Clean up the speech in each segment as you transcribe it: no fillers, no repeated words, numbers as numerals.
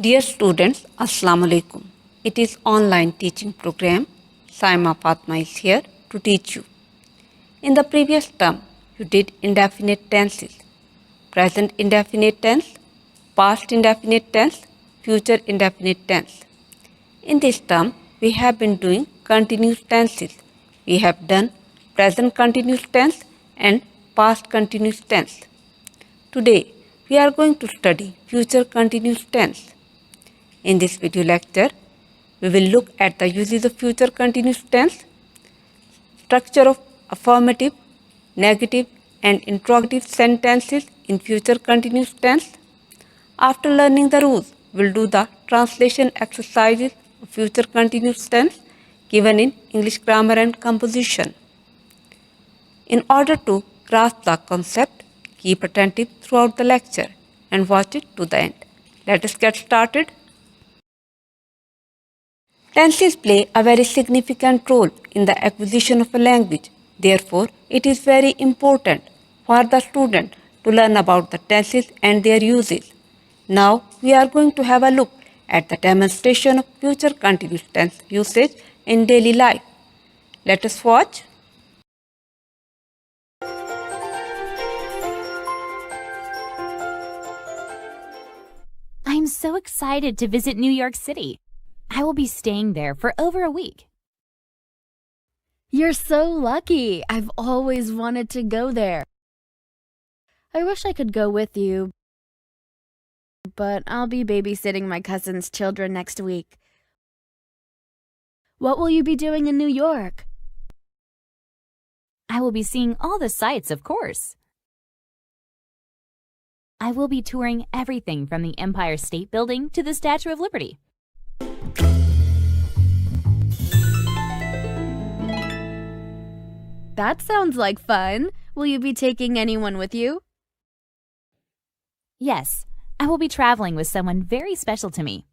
Dear students, Assalamu alaikum. It is online teaching program. Saima Fatma is here to teach you. In the previous term, you did indefinite tenses, present indefinite tense, past indefinite tense, future indefinite tense. In this term, we have been doing continuous tenses. We have done present continuous tense and past continuous tense. Today, we are going to study future continuous tense. In this video lecture, we will look at the uses of future continuous tense, structure of affirmative, negative and interrogative sentences in future continuous tense. After learning the rules, we will do the translation exercises of future continuous tense given in English grammar and composition. In order to grasp the concept, keep attentive throughout the lecture and watch it to the end. Let us get started. Tenses play a very significant role in the acquisition of a language. Therefore, it is very important for the student to learn about the tenses and their uses. Now, we are going to have a look at the demonstration of future continuous tense usage in daily life. Let us watch. I'm so excited to visit New York City. I will be staying there for over a week. You're so lucky. I've always wanted to go there. I wish I could go with you, but I'll be babysitting my cousin's children next week. What will you be doing in New York? I will be seeing all the sights, of course. I will be touring everything from the Empire State Building to the Statue of Liberty. That sounds like fun. Will you be taking anyone with you? Yes, I will be traveling with someone very special to me.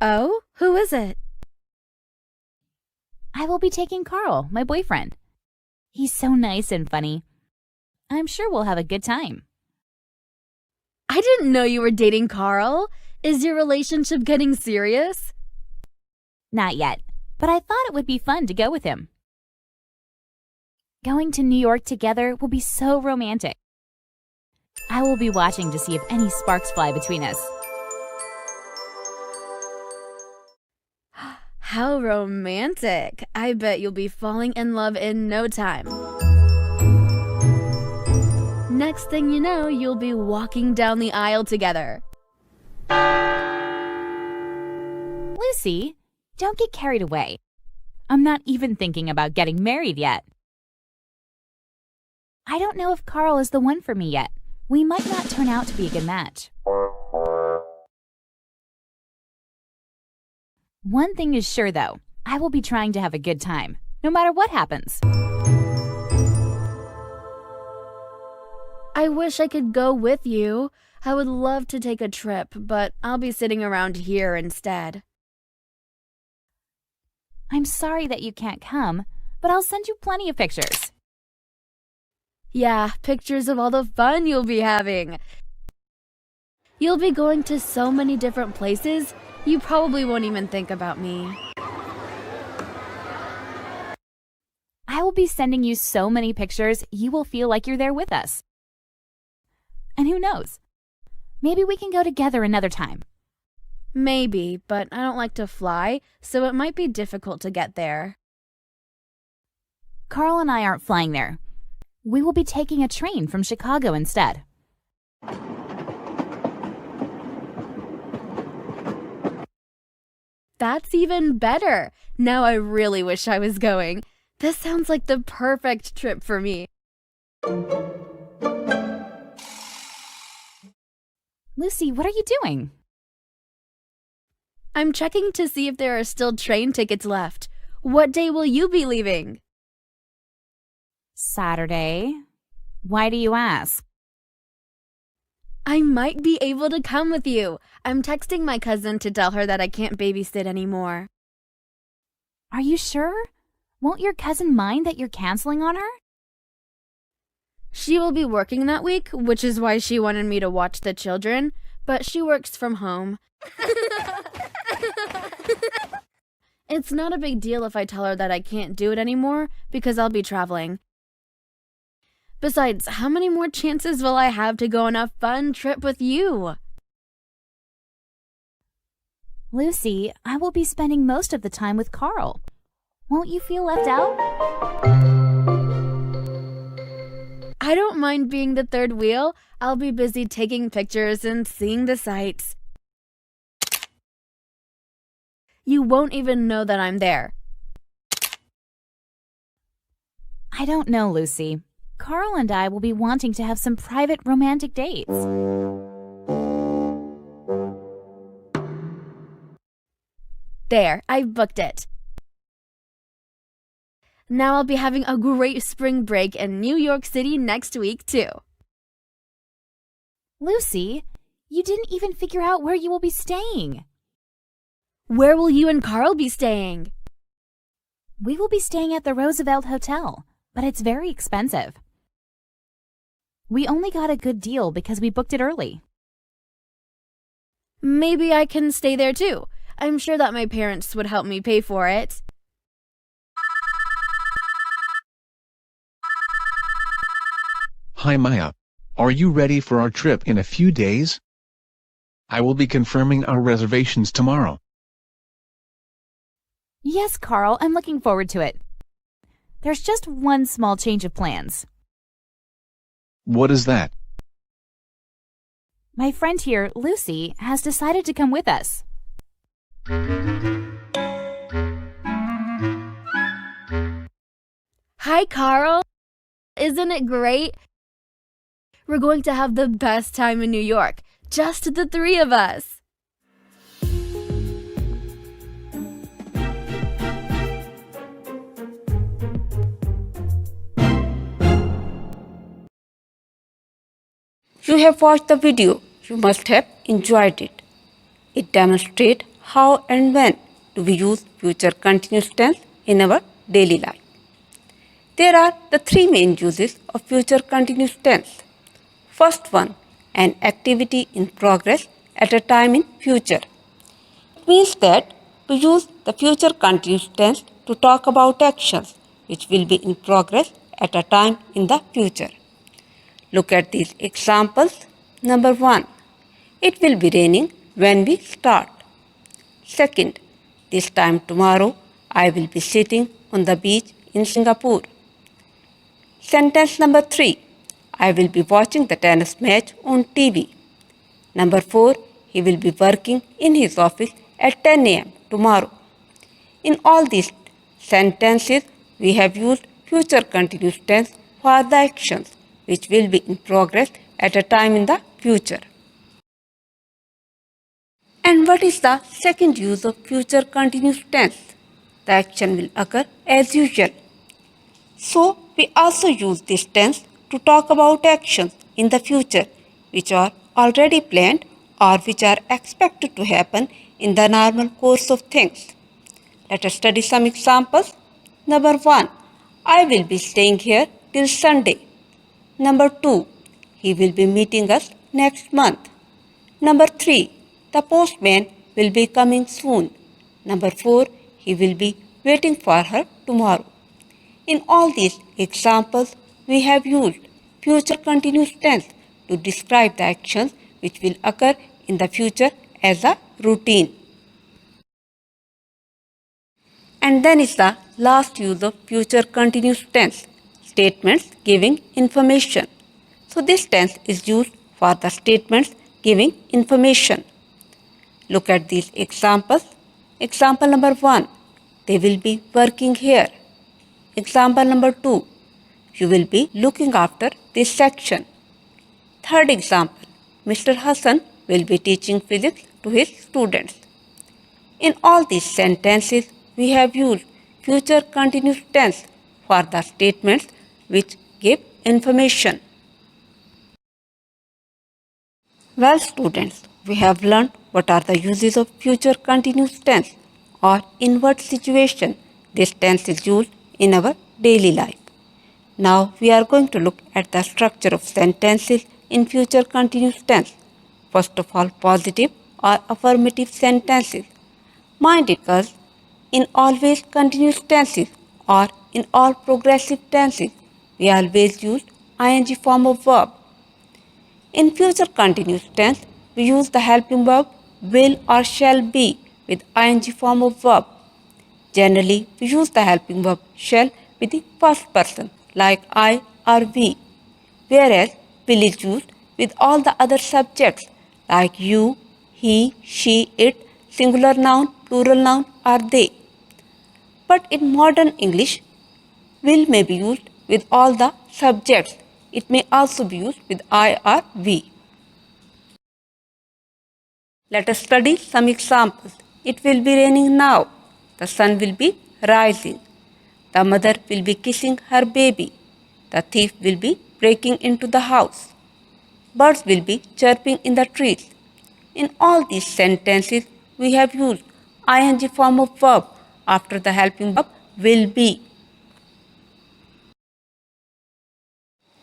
Oh, who is it? I will be taking Carl, my boyfriend. He's so nice and funny. I'm sure we'll have a good time. I didn't know you were dating Carl. Is your relationship getting serious? Not yet, but I thought it would be fun to go with him. Going to New York together will be so romantic. I will be watching to see if any sparks fly between us. How romantic. I bet you'll be falling in love in no time. Next thing you know, you'll be walking down the aisle together. Lucy, don't get carried away. I'm not even thinking about getting married yet. I don't know if Carl is the one for me yet. We might not turn out to be a good match. One thing is sure, though. I will be trying to have a good time, no matter what happens. I wish I could go with you. I would love to take a trip, but I'll be sitting around here instead. I'm sorry that you can't come, but I'll send you plenty of pictures. Yeah, pictures of all the fun you'll be having. You'll be going to so many different places, you probably won't even think about me. I will be sending you so many pictures, you will feel like you're there with us. And who knows? Maybe we can go together another time. Maybe, but I don't like to fly, so it might be difficult to get there. Carl and I aren't flying there. We will be taking a train from Chicago instead. That's even better. Now I really wish I was going. This sounds like the perfect trip for me. Lucy, what are you doing? I'm checking to see if there are still train tickets left. What day will you be leaving? Saturday. Why do you ask? I might be able to come with you. I'm texting my cousin to tell her that I can't babysit anymore. Are you sure? Won't your cousin mind that you're canceling on her? She will be working that week, which is why she wanted me to watch the children, but she works from home. It's not a big deal if I tell her that I can't do it anymore because I'll be traveling. Besides, how many more chances will I have to go on a fun trip with you? Lucy, I will be spending most of the time with Carl. Won't you feel left out? I don't mind being the third wheel. I'll be busy taking pictures and seeing the sights. You won't even know that I'm there. I don't know, Lucy. Carl and I will be wanting to have some private romantic dates. There, I've booked it. Now I'll be having a great spring break in New York City next week, too. Lucy, you didn't even figure out where you will be staying. Where will you and Carl be staying? We will be staying at the Roosevelt Hotel, but it's very expensive. We only got a good deal because we booked it early. Maybe I can stay there too. I'm sure that my parents would help me pay for it. Hi Maya. Are you ready for our trip in a few days? I will be confirming our reservations tomorrow. Yes, Carl, I'm looking forward to it. There's just one small change of plans. What is that? My friend here, Lucy, has decided to come with us. Hi, Carl. Isn't it great? We're going to have the best time in New York. Just the three of us. You have watched the video. You must have enjoyed it. It demonstrates how and when do we use future continuous tense in our daily life. There are the three main uses of future continuous tense. First one, an activity in progress at a time in future. It means that to use the future continuous tense to talk about actions which will be in progress at a time in the future. Look at these examples. Number 1. It will be raining when we start. Second, this time tomorrow I will be sitting on the beach in Singapore. Sentence number 3. I will be watching the tennis match on TV. Number 4. He will be working in his office at 10 a.m. tomorrow. In all these sentences, we have used future continuous tense for the actions which will be in progress at a time in the future. And what is the second use of future continuous tense? The action will occur as usual. So, we also use this tense to talk about actions in the future which are already planned or which are expected to happen in the normal course of things. Let us study some examples. Number 1. I will be staying here till Sunday. Number 2. He will be meeting us next month. Number 3. The postman will be coming soon. Number 4. He will be waiting for her tomorrow. In all these examples, we have used future continuous tense to describe the actions which will occur in the future as a routine. And then is the last use of future continuous tense, statements giving information. So this tense is used for the statements giving information. Look at these examples. Example number 1. They will be working here. Example number 2. You will be looking after this section. Third example. Mr. Hassan will be teaching physics to his students. In all these sentences, we have used future continuous tense for the statements which give information. Well, students, we have learned what are the uses of future continuous tense, or in what situation this tense is used in our daily life. Now we are going to look at the structure of sentences in future continuous tense. First of all, positive or affirmative sentences. Mind it, girls, in always continuous tenses or in all progressive tenses, we always use ing form of verb. In future continuous tense, we use the helping verb will or shall be with ing form of verb. Generally, we use the helping verb shall with the first person like I or we, whereas will is used with all the other subjects like you, he, she, it, singular noun, plural noun or they. But in modern English, will may be used with all the subjects. It may also be used with I or we. Let us study some examples. It will be raining now. The sun will be rising. The mother will be kissing her baby. The thief will be breaking into the house. Birds will be chirping in the trees. In all these sentences, we have used ing form of verb after the helping verb will be.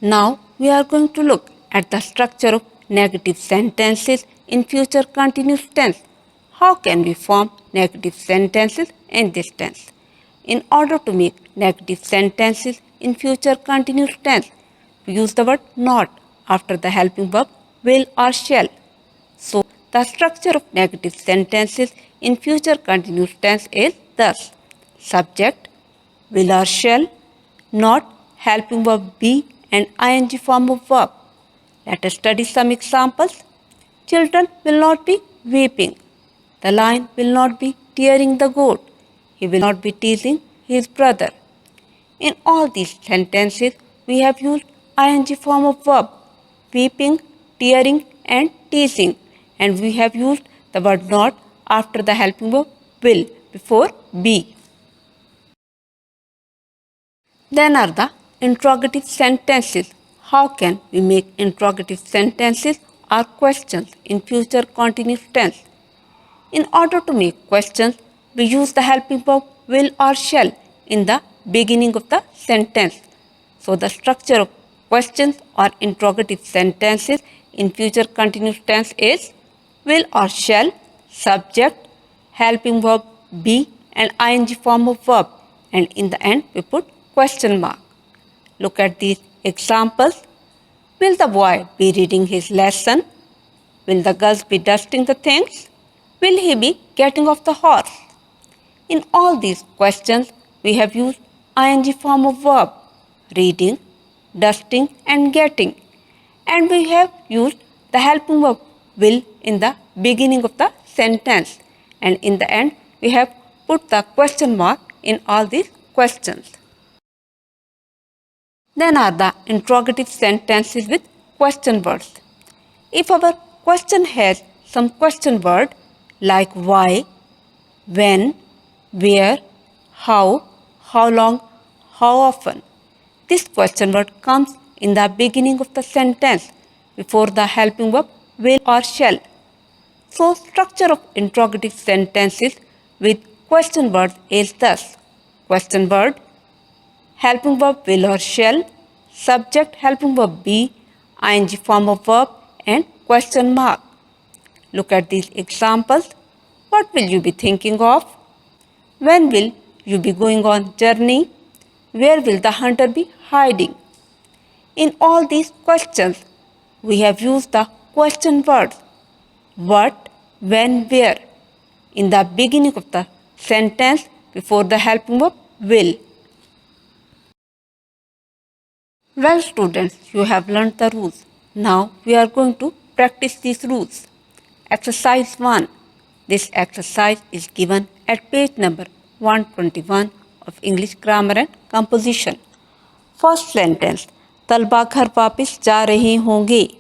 Now we are going to look at the structure of negative sentences in future continuous tense. How can we form negative sentences in this tense? In order to make negative sentences in future continuous tense, we use the word not after the helping verb will or shall. So, the structure of negative sentences in future continuous tense is thus: subject, will or shall, not, helping verb be, and ing form of verb. Let us study some examples. Children will not be weeping. The lion will not be tearing the goat. He will not be teasing his brother. In all these sentences, we have used ing form of verb, weeping, tearing, and teasing, and we have used the word not after the helping verb will before be. Then are the interrogative sentences. How can we make interrogative sentences or questions in future continuous tense? In order to make questions, we use the helping verb will or shall in the beginning of the sentence. So the structure of questions or interrogative sentences in future continuous tense is will or shall, subject, helping verb be, and ing form of verb, and in the end we put question mark. Look at these examples. Will the boy be reading his lesson? Will the girls be dusting the things? Will he be getting off the horse? In all these questions, we have used ing form of verb, reading, dusting, and getting. And we have used the helping verb will in the beginning of the sentence. And in the end, we have put the question mark in all these questions. Then are the interrogative sentences with question words. If our question has some question word like why, when, where, how long, how often, this question word comes in the beginning of the sentence before the helping verb will or shall. So, structure of interrogative sentences with question word is thus: question word, helping verb will or shall, subject helping verb be, ing form of verb, and question mark. Look at these examples. What will you be thinking of? When will you be going on journey? Where will the hunter be hiding? In all these questions, we have used the question words what, when, where in the beginning of the sentence before the helping verb will. Well, students, you have learnt the rules. Now we are going to practice these rules. Exercise 1. This exercise is given at page number 121 of English Grammar and Composition. First sentence. तलबा घर वापस जा रहे होंगे.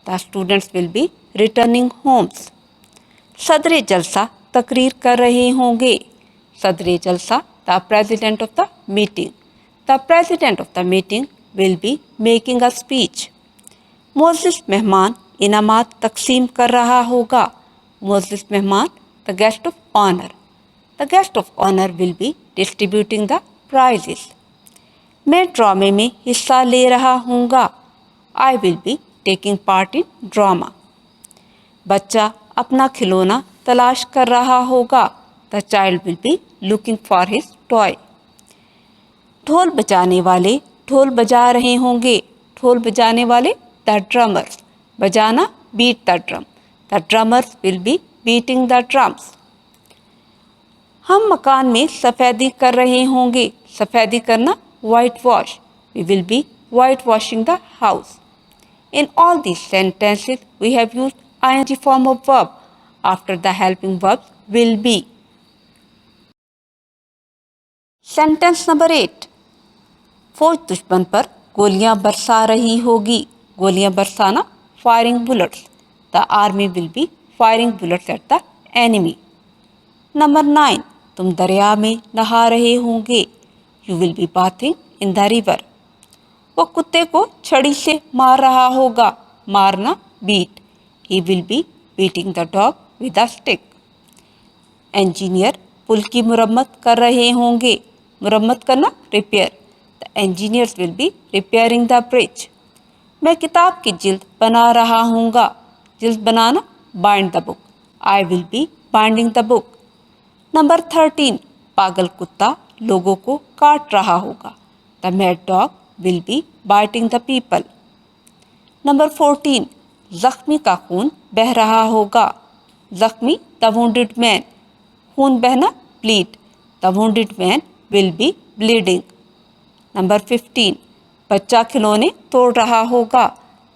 The students will be returning homes. सदर जलसा तकरीर कर रहे होंगे. सदर जलसा the president of the meeting. The president of the meeting will be making a speech. मोअज़्ज़िज़ मेहमान इनामात तकसीम कर रहा होगा. मोअज़्ज़िज़ मेहमान the guest of honor. The guest of honor will be distributing the prizes. मैं ड्रामे में हिस्सा ले रहा हूँगा। I will be taking part in drama. बच्चा अपना खिलौना तलाश कर रहा होगा। The child will be looking for his toy. ढोल बजाने वाले ढोल बजा रहे होंगे। ढोल बजाने वाले the drummers. बजाना beat the drum. The drummers will be beating the drums. हम मकान में सफ़ेदी कर रहे होंगे। सफ़ेदी करना white wash. We will be whitewashing the house. In all these sentences, we have used ing form of verb after the helping verbs will be. Sentence number 8. फौज दुश्मन पर गोलियां बरसा रही होगी। गोलियां Barsana firing bullets. The army will be firing bullets at the enemy. Number 9. तुम दरिया में नहा रहे होंगे। You will be bathing in the river. वो कुत्ते को छड़ी से मार रहा होगा। मारना beat. He will be beating the dog with a stick. Engineer पुल की मुरम्मत कर रहे होंगे। मुरम्मत करना repair. The engineers will be repairing the bridge. मैं किताब की जिल्द बना रहा हूँगा। जिल्द बनाना bind the book. I will be binding the book. Number 13. पागल कुत्ता लोगों को काट रहा होगा। The mad dog will be biting the people. Number 14. जख्मी का खून बह रहा होगा। जख्मी the wounded man. खून बहना bleed. The wounded man will be bleeding. Number 15. बच्चा खिलौने तोड़ रहा होगा।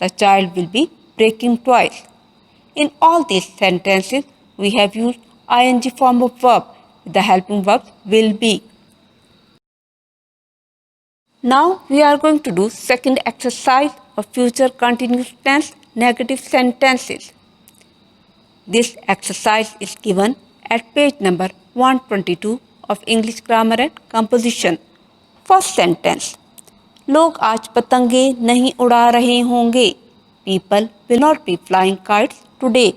The child will be breaking toys. In all these sentences, we have used ing form of verb with the helping verbs will be. Now we are going to do second exercise of future continuous tense negative sentences. This exercise is given at page number 122 of English Grammar and Composition. First sentence. लोग आज पतंगे नहीं उड़ा रहे होंगे. People will not be flying kites today.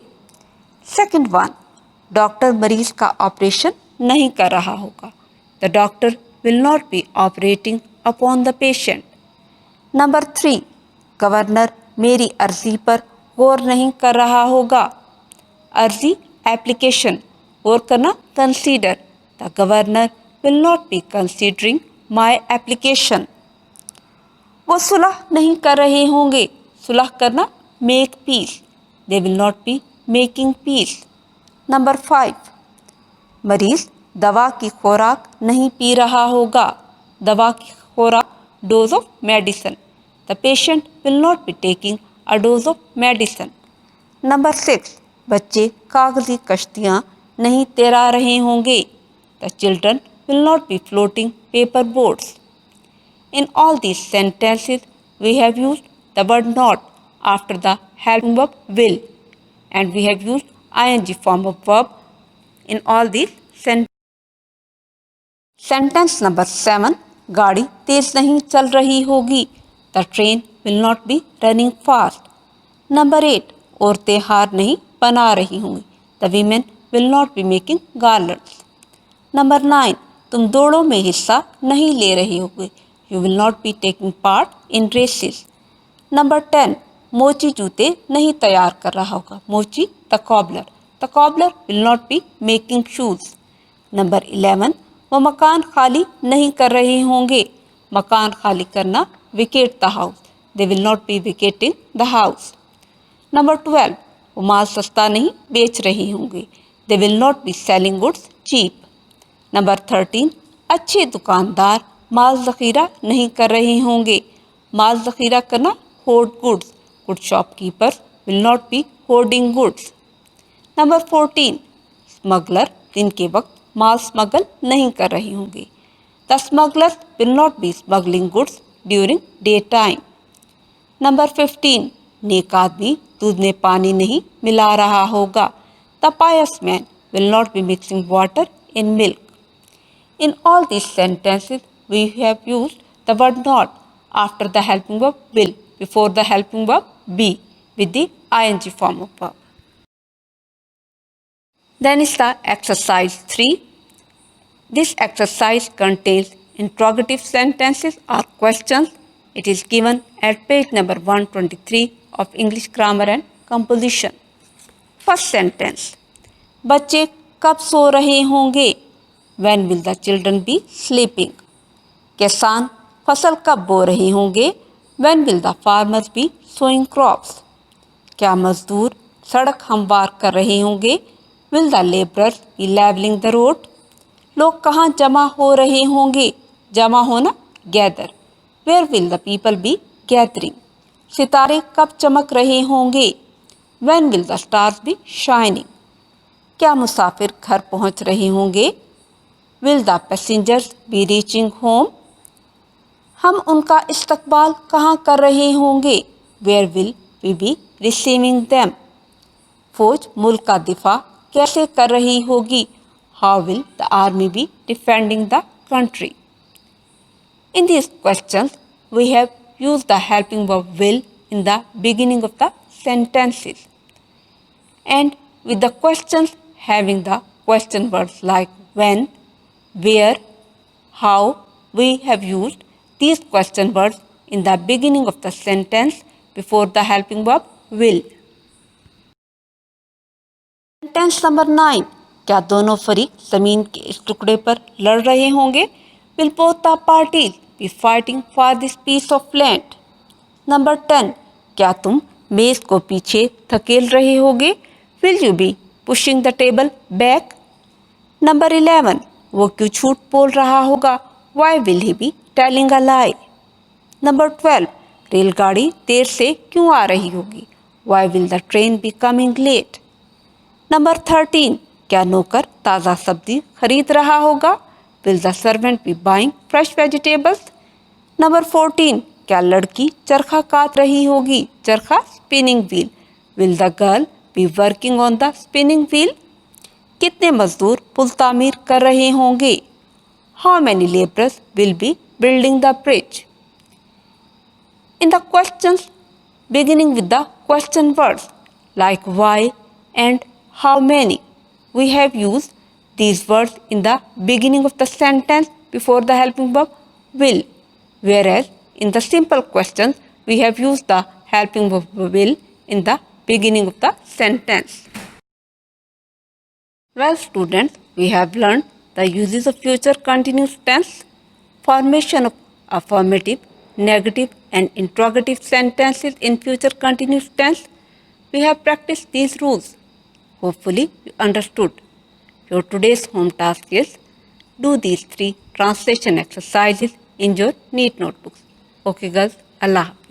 Second one. Doctor मरीज का operation नहीं कर रहा होगा. The doctor will not be operating upon the patient. Number 3. Governor मेरी अर्जी पर गौर नहीं कर रहा होगा. अर्जी एप्लीकेशन. गौर करना consider. The governor will not be considering my application. वो सुलह नहीं कर रहे होंगे. सुलह करना make peace. They will not be making peace. Number 5. मरीज दवा की खुराक नहीं पी रहा होगा. दवा की खुराक dose of medicine. The patient will not be taking a dose of medicine. Number 6. बच्चे कागजी कश्तियाँ नहीं तैरा रहे होंगे. The children will not be floating paper boats. In all these sentences, we have used the word not after the helping verb will, and we have used ing form of verb in all these sentences. Sentence number 7. गाड़ी तेज नहीं चल रही होगी. The train will not be running fast. Number 8. औरतें हार नहीं बना रही होंगी. The women will not be making garlands. Number 9. तुम दौड़ों में हिस्सा नहीं ले रहे होगे. You will not be taking part in races. Number 10. मोची जूते नहीं तैयार कर रहा होगा. मोची the cobbler. The cobbler will not be making shoes. Number 11. वो मकान खाली नहीं कर रहे होंगे. मकान खाली करना vacate the house. They will not be vacating the house. Number 12. वो माल सस्ता नहीं बेच रहे होंगे. They will not be selling goods cheap. Number 13. अच्छे दुकानदार माल ज़ख़ीरा नहीं कर रहे होंगे. माल ज़ख़ीरा करना hoard goods. Good shopkeepers will not be hoarding goods. Number 14. Smuggler दिन के वक्त माल स्मगल नहीं कर रहे होंगे. The smugglers will not be smuggling goods during daytime. Number 15. नेक आदमी दूध में पानी नहीं मिला रहा होगा. The pious man will not be mixing water in milk. In all these sentences, we have used the word not after the helping verb will, before the helping verb be, with the ing form of verb. Then is the exercise 3. This exercise contains interrogative sentences or questions. It is given at page number 123 of English Grammar and Composition. First sentence. बच्चे कब सो रहे होंगे? When will the children be sleeping? किसान फसल कब बो रहे होंगे? When will the farmers be sowing crops? क्या मजदूर सड़क हमवार कर रहे होंगे? Will the laborers be leveling the road? लोग कहाँ जमा हो रहे होंगे? जमा होना gather. Where will the people be gathering? सितारे कब चमक रहे होंगे? When will the stars be shining? क्या मुसाफिर घर पहुँच रहे होंगे? Will the passengers be reaching home? हम उनका इस्तकबाल कहाँ कर रहे होंगे? Where will we be receiving them? फौज मुल्क का दिफा कैसे कर रही होगी? How will the army be defending the country? In these questions, we have used the helping verb will in the beginning of the sentences. And with the questions having the question words like when, where, how, we have used these question words in the beginning of the sentence before the helping verb will. Sentence number 9. क्या दोनों फरीक जमीन के इस टुकड़े पर लड़ रहे होंगे? Will both the parties be fighting for this piece of land? Number 10. क्या तुम मेज को पीछे धकेल रहे होगे? Will you be pushing the table back? Number 11. वो क्यों झूठ बोल रहा होगा? Why will he be telling a lie? Number 12. रेलगाड़ी देर से क्यों आ रही होगी? Why will the train be coming late? Number 13. क्या नौकर ताज़ा सब्जी खरीद रहा होगा? Will the servant be buying fresh vegetables? Number 14. क्या लड़की चरखा काट रही होगी? चरखा spinning wheel. Will the girl be working on the spinning wheel? कितने मजदूर पुल तामीर कर रहे होंगे? How many laborers will be building the bridge? In the questions beginning with the question words like why and how many, we have used these words in the beginning of the sentence before the helping verb will, whereas in the simple questions we have used the helping verb will in the beginning of the sentence. Well, students, we have learned the uses of future continuous tense, formation of affirmative, negative and interrogative sentences in future continuous tense. We have practiced these rules. Hopefully, you understood. Your today's home task is do these 3 translation exercises in your neat notebooks. Okay, girls, Allah Hafiz.